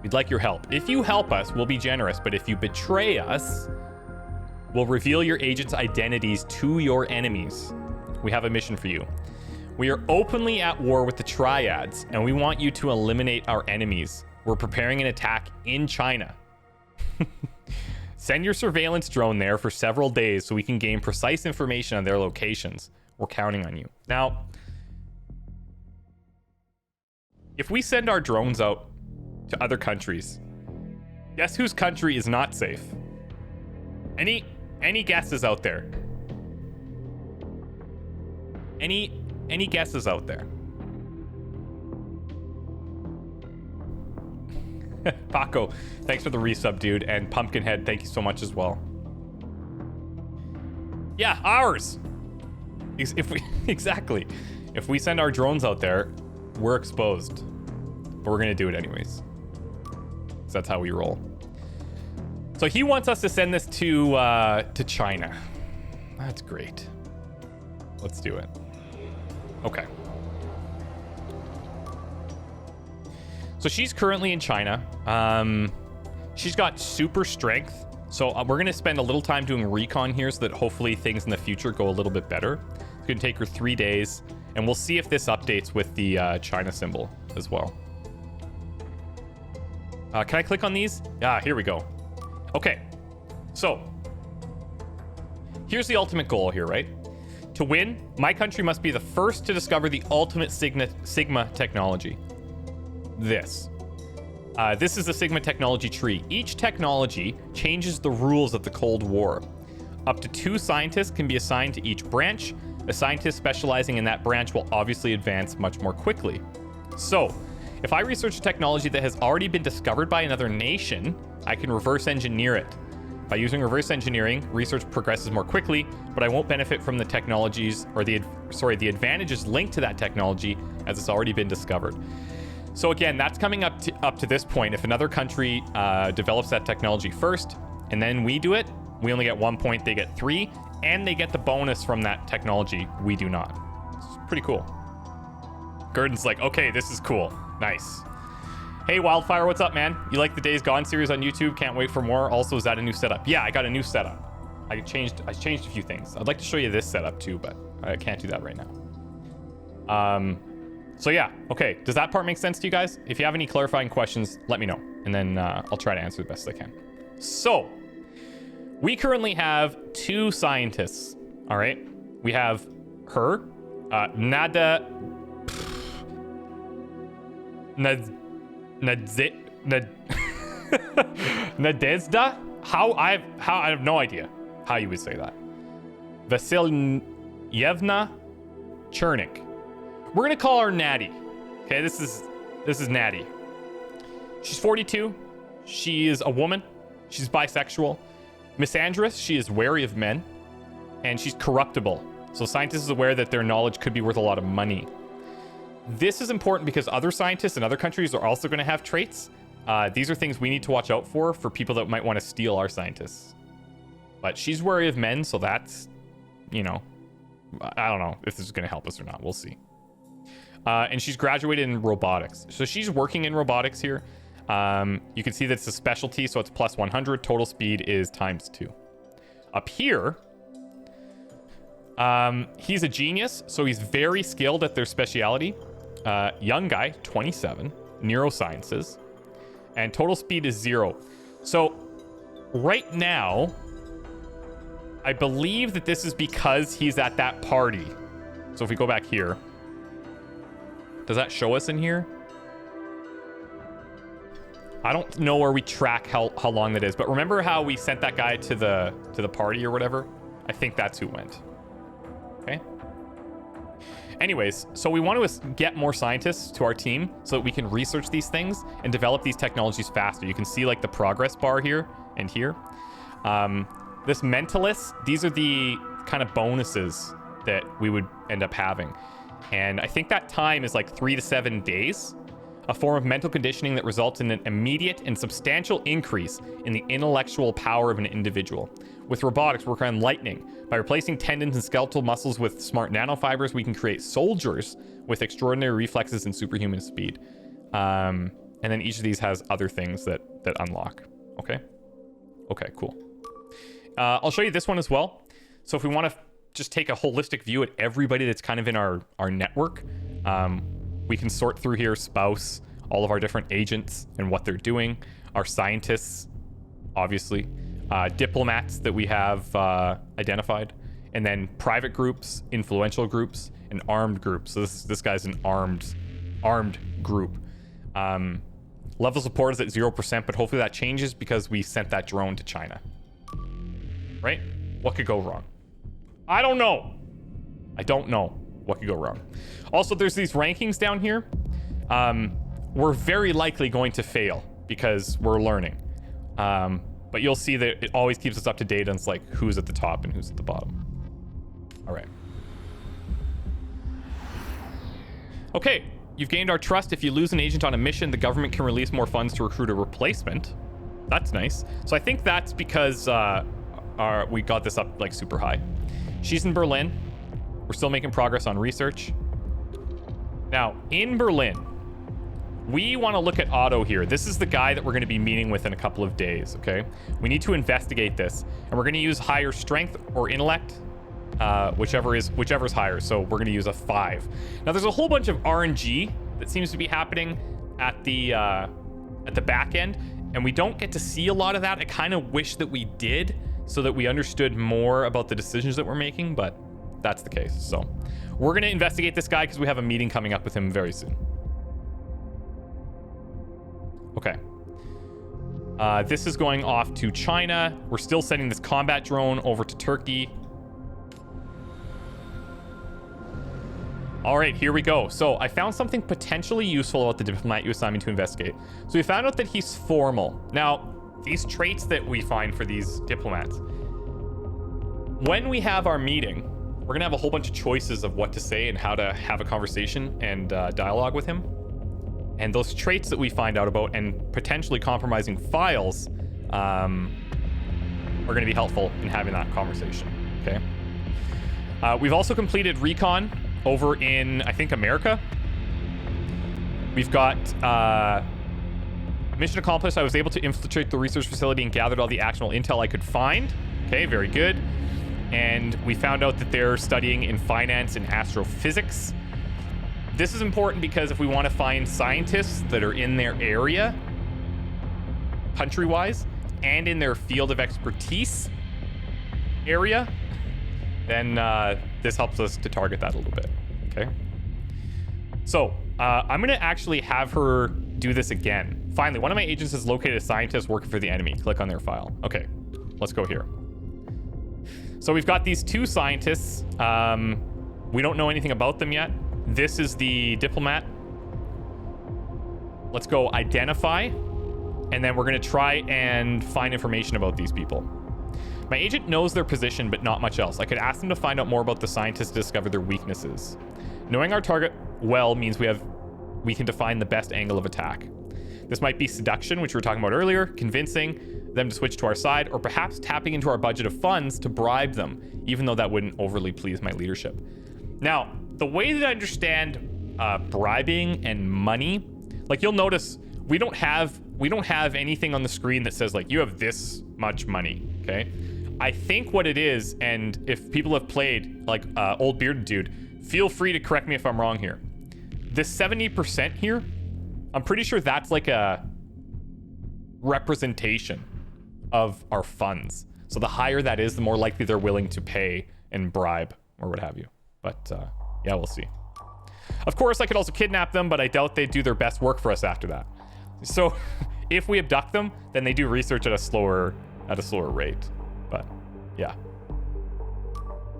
We'd like your help. If you help us, we'll be generous, but if you betray us, we'll reveal your agents' identities to your enemies. We have a mission for you. We are openly at war with the Triads, and we want you to eliminate our enemies. We're preparing an attack in China. Send your surveillance drone there for several days so we can gain precise information on their locations. We're counting on you. Now, if we send our drones out to other countries, guess whose country is not safe? Any guesses out there? Any guesses out there? Paco, thanks for the resub, dude. And Pumpkinhead, thank you so much as well. Yeah, ours. Exactly. If we send our drones out there, we're exposed. But we're gonna do it anyways. So that's how we roll. So he wants us to send this to China. That's great. Let's do it. Okay. So she's currently in China. She's got super strength. So we're going to spend a little time doing recon here so that hopefully things in the future go a little bit better. It's going to take her 3 days. And we'll see if this updates with the China symbol as well. Can I click on these? Here we go. Okay. So here's the ultimate goal here, right? To win, my country must be the first to discover the ultimate Sigma technology. This is the Sigma technology tree. Each technology changes the rules of the Cold War. Up to 2 scientists can be assigned to each branch. A scientist specializing in that branch will obviously advance much more quickly. So, if I research a technology that has already been discovered by another nation, I can reverse engineer it. By using reverse engineering, research progresses more quickly, but I won't benefit from the technologies or the advantages linked to that technology as it's already been discovered. So again, that's coming up to this point. If another country develops that technology first, and then we do it, we only get 1 point, they get 3, and they get the bonus from that technology. We do not. It's pretty cool. Gurdon's like, okay, this is cool. Nice. Hey, Wildfire, what's up, man? You like the Days Gone series on YouTube? Can't wait for more. Also, is that a new setup? Yeah, I got a new setup. I changed a few things. I'd like to show you this setup too, but I can't do that right now. So yeah, okay. Does that part make sense to you guys? If you have any clarifying questions, let me know, and then I'll try to answer the best I can. So, we currently have 2 scientists, all right? We have her, Nadezhda? I have no idea how you would say that. Vasilyevna Chernik. We're gonna call her Natty. Okay, this is Natty. She's 42. She is a woman. She's bisexual. Misandrous. She is wary of men, and she's corruptible. So scientists is aware that their knowledge could be worth a lot of money. This is important because other scientists in other countries are also going to have traits. These are things we need to watch out for people that might want to steal our scientists. But she's wary of men, so that's, you know, I don't know if this is going to help us or not. We'll see. And she's graduated in robotics. So she's working in robotics here. You can see that it's a specialty, so it's plus 100. Total speed is ×2. Up here, he's a genius, so he's very skilled at their speciality. Young guy, 27, neurosciences, and total speed is 0. So right now, I believe that this is because he's at that party. So if we go back here, does that show us in here? I don't know where we track how long that is, but remember how we sent that guy to the party or whatever? I think that's who went. Okay. Anyways, so we want to get more scientists to our team so that we can research these things and develop these technologies faster. You can see like the progress bar here and here. This mentalist, these are the kind of bonuses that we would end up having. And I think that time is like 3 to 7 days. A form of mental conditioning that results in an immediate and substantial increase in the intellectual power of an individual. With robotics, we're on lightning. By replacing tendons and skeletal muscles with smart nanofibers, we can create soldiers with extraordinary reflexes and superhuman speed. And then each of these has other things that unlock. Okay. Okay, cool. I'll show you this one as well. So if we want to just take a holistic view at everybody that's kind of in our network, we can sort through here spouse, all of our different agents and what they're doing, our scientists, obviously, diplomats that we have identified, and then private groups, influential groups, and armed groups. So this guy's an armed group. Level of support is at 0%, but hopefully that changes because we sent that drone to China. Right? What could go wrong? I don't know. I don't know what could go wrong. Also, there's these rankings down here. We're very likely going to fail because we're learning. But you'll see that it always keeps us up to date on like who's at the top and who's at the bottom. All right. Okay, you've gained our trust. If you lose an agent on a mission, the government can release more funds to recruit a replacement. That's nice. So I think that's because we got this up like super high. She's in Berlin. We're still making progress on research. Now, in Berlin, we want to look at Otto here. This is the guy that we're going to be meeting with in a couple of days, okay? We need to investigate this. And we're going to use higher strength or intellect, whichever's higher. So we're going to use a 5. Now, there's a whole bunch of RNG that seems to be happening at the back end, and we don't get to see a lot of that. I kind of wish that we did so that we understood more about the decisions that we're making, but that's the case. So we're going to investigate this guy because we have a meeting coming up with him very soon. Okay. This is going off to China. We're still sending this combat drone over to Turkey. All right, here we go. So I found something potentially useful about the diplomat you assigned me to investigate. So we found out that he's formal. Now, these traits that we find for these diplomats, when we have our meeting, we're gonna have a whole bunch of choices of what to say and how to have a conversation and dialogue with him. And those traits that we find out about and potentially compromising files are gonna be helpful in having that conversation, okay? We've also completed recon over in, I think, America. We've got mission accomplished. I was able to infiltrate the research facility and gathered all the actionable intel I could find. Okay, very good. And we found out that they're studying in finance and astrophysics. This is important because if we want to find scientists that are in their area, country-wise, and in their field of expertise area, then this helps us to target that a little bit, okay? So I'm gonna actually have her do this again. Finally, one of my agents has located a scientist working for the enemy. Click on their file. Okay, let's go here. So we've got these 2 scientists. We don't know anything about them yet. This is the diplomat. Let's go identify, and then we're gonna try and find information about these people. My agent knows their position, but not much else. I could ask them to find out more about the scientists to discover their weaknesses. Knowing our target well means we can define the best angle of attack. This might be seduction, which we were talking about earlier, convincing them to switch to our side, or perhaps tapping into our budget of funds to bribe them, even though that wouldn't overly please my leadership. Now, the way that I understand bribing and money, like you'll notice we don't have anything on the screen that says like you have this much money, okay? I think what it is, and if people have played like Old Bearded Dude, feel free to correct me if I'm wrong here. This 70% here, I'm pretty sure that's like a representation of our funds. So the higher that is, the more likely they're willing to pay and bribe or what have you. But yeah, we'll see. Of course, I could also kidnap them, but I doubt they'd do their best work for us after that. So if we abduct them, then they do research at a slower rate. But yeah.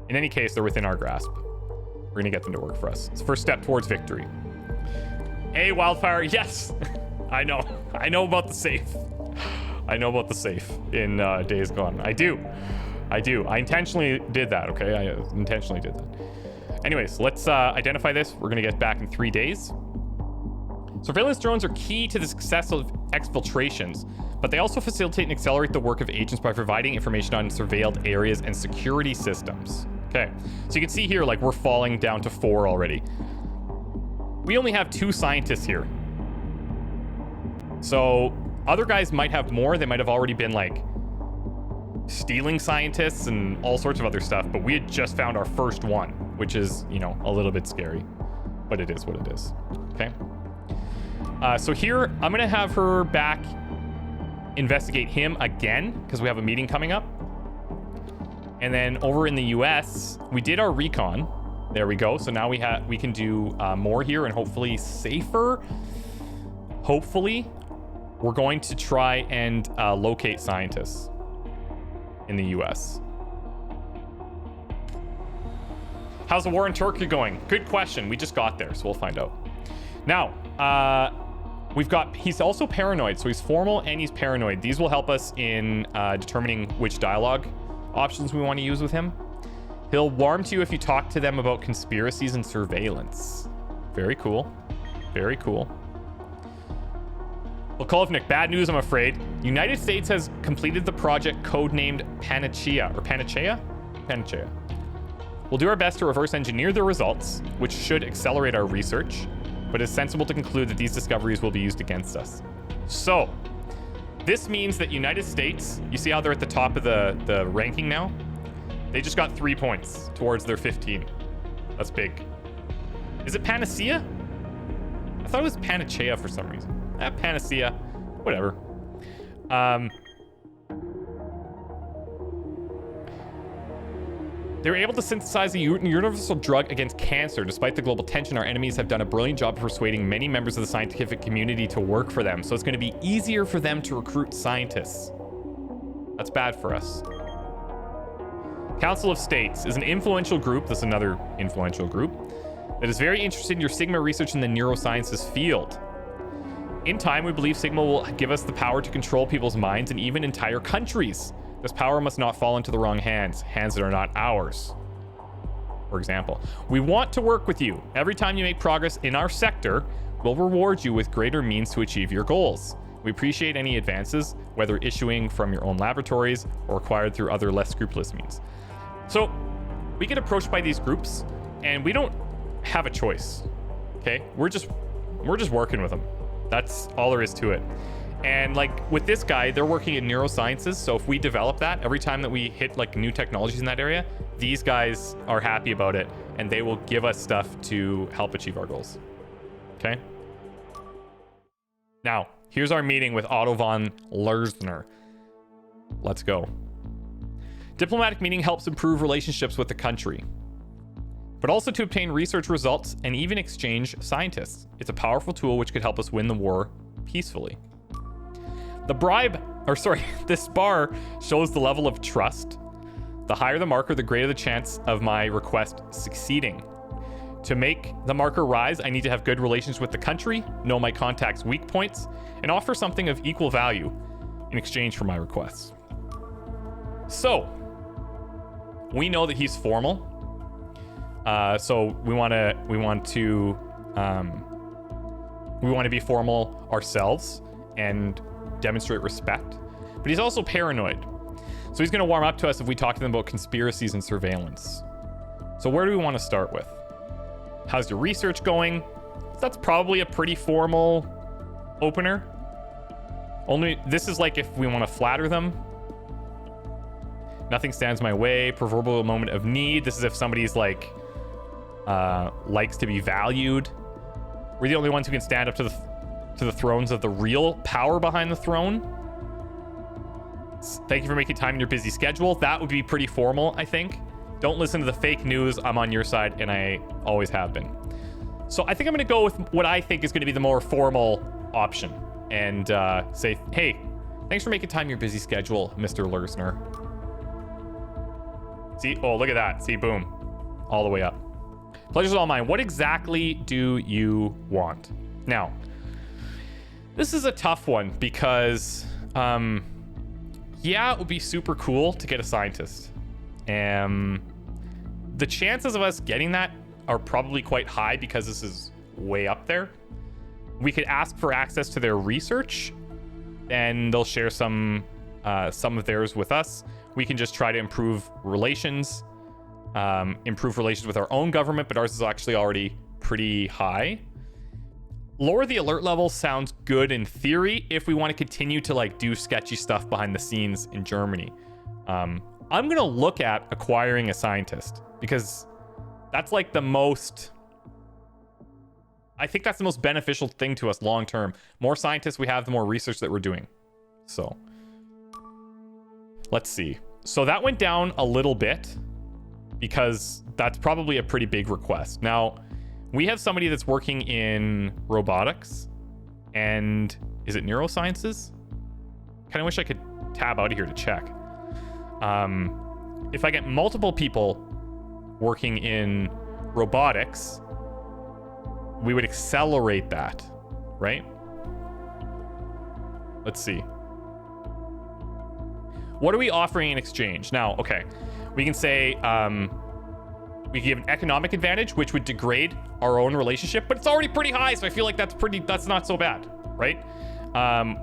In any case, they're within our grasp. We're gonna get them to work for us. It's the first step towards victory. Hey, Wildfire, yes! I know about the safe. I know about the safe in Days Gone. I do. I intentionally did that, okay? I intentionally did that. Anyways, let's identify this. We're gonna get back in 3 days. Surveillance drones are key to the success of exfiltrations, but they also facilitate and accelerate the work of agents by providing information on surveilled areas and security systems. Okay, so you can see here, like, we're falling down to 4 already. We only have 2 scientists here. So other guys might have more. They might have already been, like, stealing scientists and all sorts of other stuff, but we had just found our first one, which is, you know, a little bit scary, but it is what it is. Okay. So here, I'm going to have her back investigate him again, because we have a meeting coming up. And then over in the US, we did our recon. There we go. So now we can do more here and hopefully safer. Hopefully, we're going to try and locate scientists in the US. How's the war in Turkey going? Good question. We just got there, so we'll find out. Now, he's also paranoid, so he's formal and he's paranoid. These will help us in determining which dialogue options we want to use with him. He'll warm to you if you talk to them about conspiracies and surveillance. Very cool. Very cool. Well, Kolovnik, bad news, I'm afraid. United States has completed the project codenamed Panacea, or Panacea? Panacea. We'll do our best to reverse engineer the results, which should accelerate our research, but it's sensible to conclude that these discoveries will be used against us. So, this means that United States, you see how they're at the top of the ranking now? They just got 3 points towards their 15. That's big. Is it Panacea? I thought it was Panacea for some reason. Panacea, whatever. They were able to synthesize a universal drug against cancer. Despite the global tension, our enemies have done a brilliant job of persuading many members of the scientific community to work for them. So it's going to be easier for them to recruit scientists. That's bad for us. Council of States is an influential group. This is another influential group that is very interested in your Sigma research in the neurosciences field. In time, we believe Sigma will give us the power to control people's minds and even entire countries. This power must not fall into the wrong hands that are not ours. For example, we want to work with you. Every time you make progress in our sector, we'll reward you with greater means to achieve your goals. We appreciate any advances, whether issuing from your own laboratories or acquired through other less scrupulous means. So we get approached by these groups and we don't have a choice. Okay? We're just working with them. That's all there is to it. And like with this guy, they're working in neurosciences. So if we develop that, every time that we hit like new technologies in that area, these guys are happy about it and they will give us stuff to help achieve our goals. Okay. Now, here's our meeting with Otto von Lersner. Let's go. Diplomatic meeting helps improve relationships with the country, but also to obtain research results and even exchange scientists. It's a powerful tool which could help us win the war peacefully. This bar shows the level of trust. The higher the marker, the greater the chance of my request succeeding. To make the marker rise, I need to have good relations with the country, know my contact's weak points, and offer something of equal value in exchange for my requests. So, we know that he's formal. So we want to be formal ourselves and demonstrate respect. But he's also paranoid. So he's going to warm up to us if we talk to them about conspiracies and surveillance. So where do we want to start with? How's your research going? That's probably a pretty formal opener. This is like if we want to flatter them. Nothing stands my way. Proverbial moment of need. This is if somebody's like likes to be valued. We're the only ones who can stand up to the thrones of the real power behind the throne. Thank you for making time in your busy schedule. That would be pretty formal, I think. Don't listen to the fake news. I'm on your side, and I always have been. So I think I'm going to go with what I think is going to be the more formal option. and say, hey, thanks for making time in your busy schedule, Mr. Lersner. See, oh, look at that. See, boom, all the way up. Pleasure's all mine. What exactly do you want? Now, this is a tough one because, yeah, it would be super cool to get a scientist. The chances of us getting that are probably quite high because this is way up there. We could ask for access to their research, and they'll share some of theirs with us. We can just try to improve relations with our own government, but ours is actually already pretty high. Lower the alert level sounds good in theory if we want to continue to like do sketchy stuff behind the scenes in Germany. I'm gonna look at acquiring a scientist because that's like the most, I think that's the most beneficial thing to us long term. More scientists we have, the more research that we're doing. So let's see. So that went down a little bit because that's probably a pretty big request. Now, we have somebody that's working in robotics and is it neurosciences? Kind of wish I could tab out of here to check. If I get multiple people working in robotics, we would accelerate that, right? Let's see. What are we offering in exchange? Now, okay, we can say we give an economic advantage, which would degrade our own relationship, but it's already pretty high, so I feel like that's not so bad, right?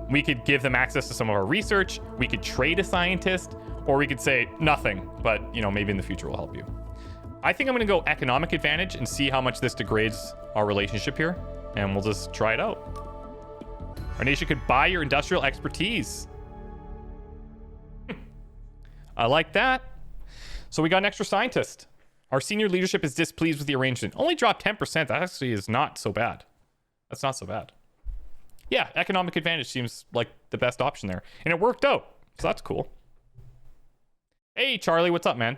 We could give them access to some of our research. We could trade a scientist, or we could say nothing, but you know, maybe in the future we'll help you. I think I'm gonna go economic advantage and see how much this degrades our relationship here, and we'll just try it out. Our nation could buy your industrial expertise. I like that. So we got an extra scientist. Our senior leadership is displeased with the arrangement. Only dropped 10%. That actually is not so bad. That's not so bad. Yeah, economic advantage seems like the best option there. And it worked out. So that's cool. Hey, Charlie, what's up, man?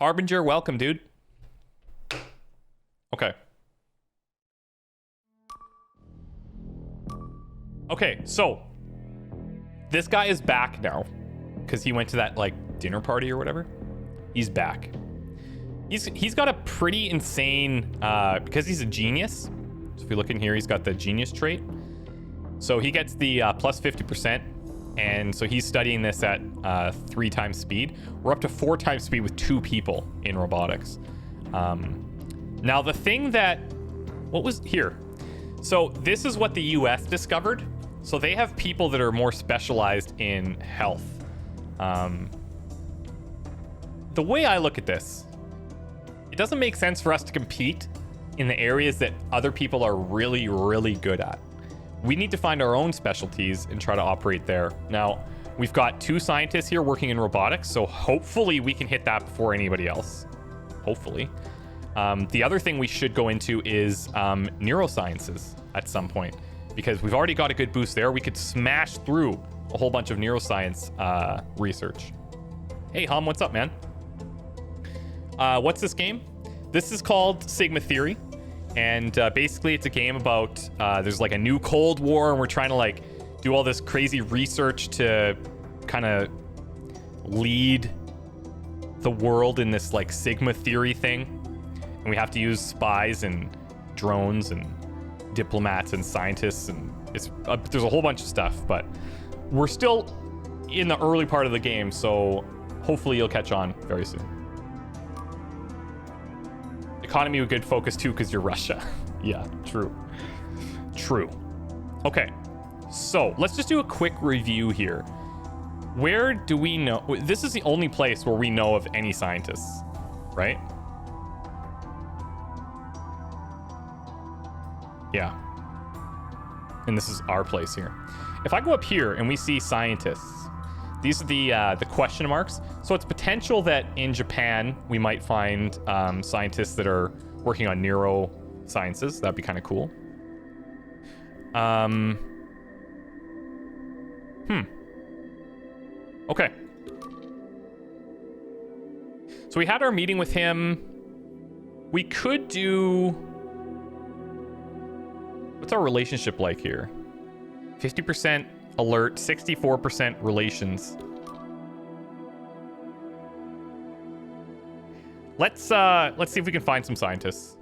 Harbinger, welcome, dude. Okay. Okay, so this guy is back now because he went to that like dinner party or whatever. He's back. He's got a pretty insane because he's a genius. So if you look in here, he's got the genius trait. So he gets the plus 50%, and so he's studying this at 3 times speed. We're up to 4 times speed with 2 people in robotics. Now the thing that what was here? So this is what the US discovered. So they have people that are more specialized in health. The way I look at this, it doesn't make sense for us to compete in the areas that other people are really, really good at. We need to find our own specialties and try to operate there. Now, we've got 2 scientists here working in robotics, so hopefully we can hit that before anybody else. Hopefully. The other thing we should go into is neurosciences at some point, because we've already got a good boost there. We could smash through a whole bunch of neuroscience research. Hey, Hum, what's up, man? What's this game? This is called Sigma Theory, and basically it's a game about there's like a new Cold War, and we're trying to like do all this crazy research to kind of lead the world in this like Sigma Theory thing, and we have to use spies and drones and diplomats and scientists, and it's there's a whole bunch of stuff, but we're still in the early part of the game, so hopefully you'll catch on very soon. Economy with good focus too, because you're Russia. Yeah, true. Okay, so let's just do a quick review here. Where do we know? This is the only place where we know of any scientists, right? Yeah. And this is our place here. If I go up here and we see scientists, these are the question marks. So it's potential that in Japan we might find scientists that are working on neurosciences. That'd be kind of cool. Okay. So we had our meeting with him. We could do... What's our relationship like here? 50% alert, 64% relations. Let's see if we can find some scientists.